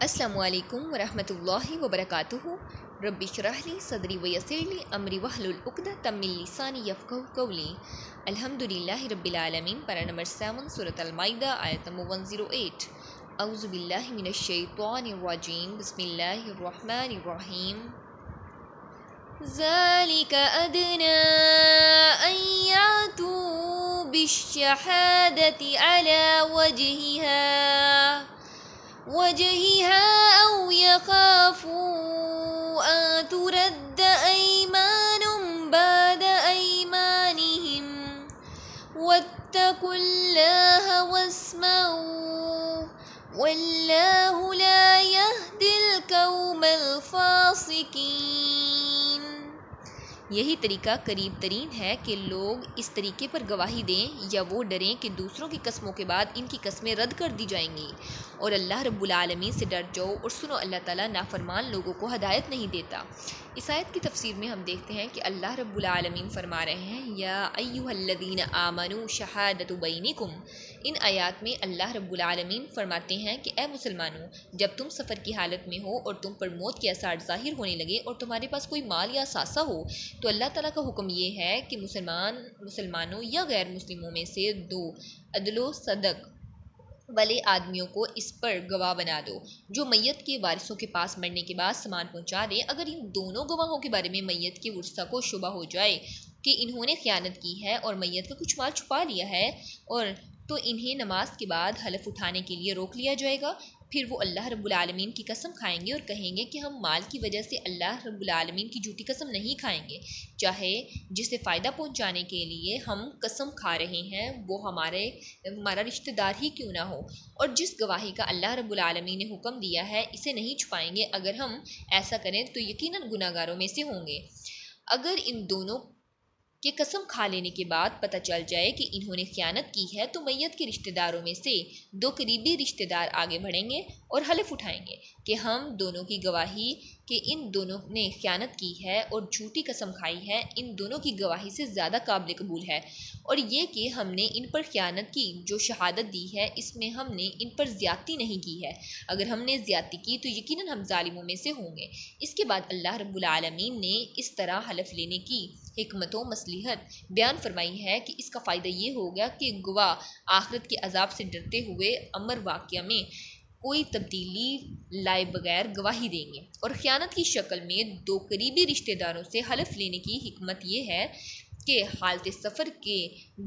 السلام علیکم ورحمۃ اللہ وبرکاتہ۔ رب اشرح لی صدری ویسر لی امری واحلل عقدۃ من لسانی یفقہوا قولی۔ الحمد للہ رب العالمین۔ پیرا نمبر 7 سورۃ المائدہ آیت نمبر 108۔ اعوذ باللہ من الشیطان الرجیم، بسم اللہ الرحمن الرحیم۔ ذالک ادنی ان یأتوا بالشہادۃ علی وجهها أو يخافوا أن ترد أيمان بعد أيمانهم واتقوا الله واسمعوا والله لا يهدي القوم الفاسقين۔ یہی طریقہ قریب ترین ہے کہ لوگ اس طریقے پر گواہی دیں یا وہ ڈریں کہ دوسروں کی قسموں کے بعد ان کی قسمیں رد کر دی جائیں گی، اور اللہ رب العالمین سے ڈر جاؤ اور سنو، اللہ تعالیٰ نافرمان لوگوں کو ہدایت نہیں دیتا۔ اس آیت کی تفسیر میں ہم دیکھتے ہیں کہ اللہ رب العالمین فرما رہے ہیں یا ایھا الذین آمنوا شہادۃ بینکم۔ ان آیات میں اللہ رب العالمین فرماتے ہیں کہ اے مسلمانوں، جب تم سفر کی حالت میں ہو اور تم پر موت کے آثار ظاہر ہونے لگے اور تمہارے پاس کوئی مال یا اثاثہ ہو، تو اللہ تعالیٰ کا حکم یہ ہے کہ مسلمانوں یا غیر مسلموں میں سے دو عدل و صدق والے آدمیوں کو اس پر گواہ بنا دو جو میت کے وارثوں کے پاس مرنے کے بعد سامان پہنچا دے۔ اگر ان دونوں گواہوں کے بارے میں میت کے ورثاء کو شبہ ہو جائے کہ انہوں نے خیانت کی ہے اور میت کا کچھ مال چھپا لیا ہے، اور تو انہیں نماز کے بعد حلف اٹھانے کے لیے روک لیا جائے گا۔ پھر وہ اللہ رب العالمین کی قسم کھائیں گے اور کہیں گے کہ ہم مال کی وجہ سے اللہ رب العالمین کی جھوٹی قسم نہیں کھائیں گے، چاہے جسے فائدہ پہنچانے کے لیے ہم قسم کھا رہے ہیں وہ ہمارا رشتہ دار ہی کیوں نہ ہو، اور جس گواہی کا اللہ رب العالمین نے حکم دیا ہے اسے نہیں چھپائیں گے۔ اگر ہم ایسا کریں تو یقیناً گناہ گاروں میں سے ہوں گے۔ اگر ان دونوں کہ قسم کھا لینے کے بعد پتہ چل جائے کہ انہوں نے خیانت کی ہے، تو میت کے رشتہ داروں میں سے دو قریبی رشتہ دار آگے بڑھیں گے اور حلف اٹھائیں گے کہ ہم دونوں کی گواہی کہ ان دونوں نے خیانت کی ہے اور جھوٹی قسم کھائی ہے ان دونوں کی گواہی سے زیادہ قابل قبول ہے، اور یہ کہ ہم نے ان پر خیانت کی جو شہادت دی ہے اس میں ہم نے ان پر زیادتی نہیں کی ہے، اگر ہم نے زیادتی کی تو یقیناً ہم ظالموں میں سے ہوں گے۔ اس کے بعد اللہ رب العالمین نے اس طرح حلف لینے کی حکمت و مصلحت بیان فرمائی ہے کہ اس کا فائدہ یہ ہوگا کہ گواہ آخرت کے عذاب سے ڈرتے ہوئے امر واقعہ میں کوئی تبدیلی لائے بغیر گواہی دیں گے، اور خیانت کی شکل میں دو قریبی رشتہ داروں سے حلف لینے کی حکمت یہ ہے کہ حالت سفر کے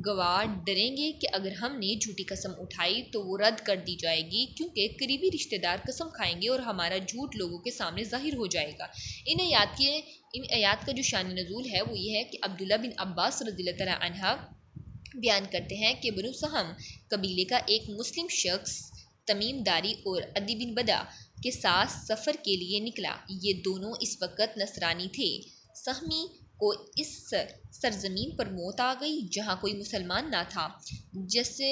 گواہ ڈریں گے کہ اگر ہم نے جھوٹی قسم اٹھائی تو وہ رد کر دی جائے گی، کیونکہ قریبی رشتہ دار قسم کھائیں گے اور ہمارا جھوٹ لوگوں کے سامنے ظاہر ہو جائے گا۔ ان آیات کا جو شان نزول ہے وہ یہ ہے کہ عبداللہ بن عباس رضی اللہ تعالیٰ عنہ بیان کرتے ہیں کہ بنو سہم قبیلے کا ایک مسلم شخص تمیم داری اور عدی بن بدا کے ساتھ سفر کے لیے نکلا۔ یہ دونوں اس وقت نصرانی تھے۔ سہمی کو اس سرزمین پر موت آ گئی جہاں کوئی مسلمان نہ تھا جسے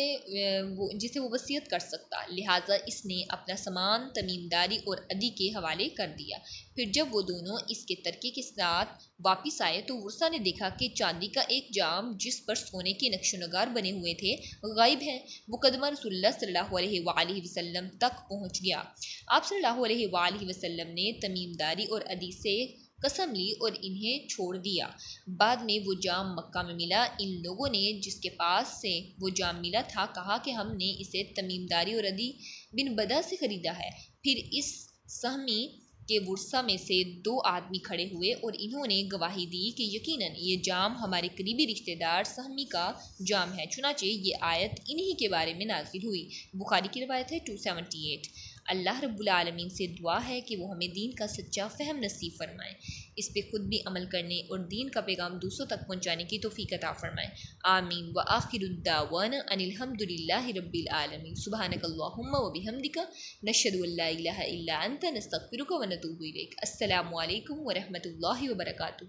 وہ وصیت کر سکتا، لہٰذا اس نے اپنا سامان تمیم داری اور عدی کے حوالے کر دیا۔ پھر جب وہ دونوں اس کے ترکے کے ساتھ واپس آئے تو ورثا نے دیکھا کہ چاندی کا ایک جام جس پر سونے کے نقش و نگار بنے ہوئے تھے غائب ہے۔ مقدمہ رسول اللہ صلی اللہ علیہ وآلہ وسلم تک پہنچ گیا۔ آپ صلی اللہ علیہ وآلہ وسلم نے تمیم داری اور عدی سے قسم لی اور انہیں چھوڑ دیا۔ بعد میں وہ جام مکہ میں ملا۔ ان لوگوں نے جس کے پاس سے وہ جام ملا تھا کہا کہ ہم نے اسے تمیم داری اور عدی بن بدا سے خریدا ہے۔ پھر اس سہمی کے ورثا میں سے دو آدمی کھڑے ہوئے اور انہوں نے گواہی دی کہ یقیناً یہ جام ہمارے قریبی رشتہ دار سہمی کا جام ہے، چنانچہ یہ آیت انہی کے بارے میں نازل ہوئی۔ بخاری کی روایت ہے 278۔ اللہ رب العالمین سے دعا ہے کہ وہ ہمیں دین کا سچا فہم نصیب فرمائے، اس پہ خود بھی عمل کرنے اور دین کا پیغام دوسروں تک پہنچانے کی توفیق عطا فرمائے، آمین۔ وآخر الدعوانا ان الحمد للہ رب العالمین۔ سبحانک اللہم وبحمدک، نشہد ان لا الہ الا انت، نستغفرک ونتوب الیک۔ السلام علیکم ورحمۃ اللہ وبرکاتہ۔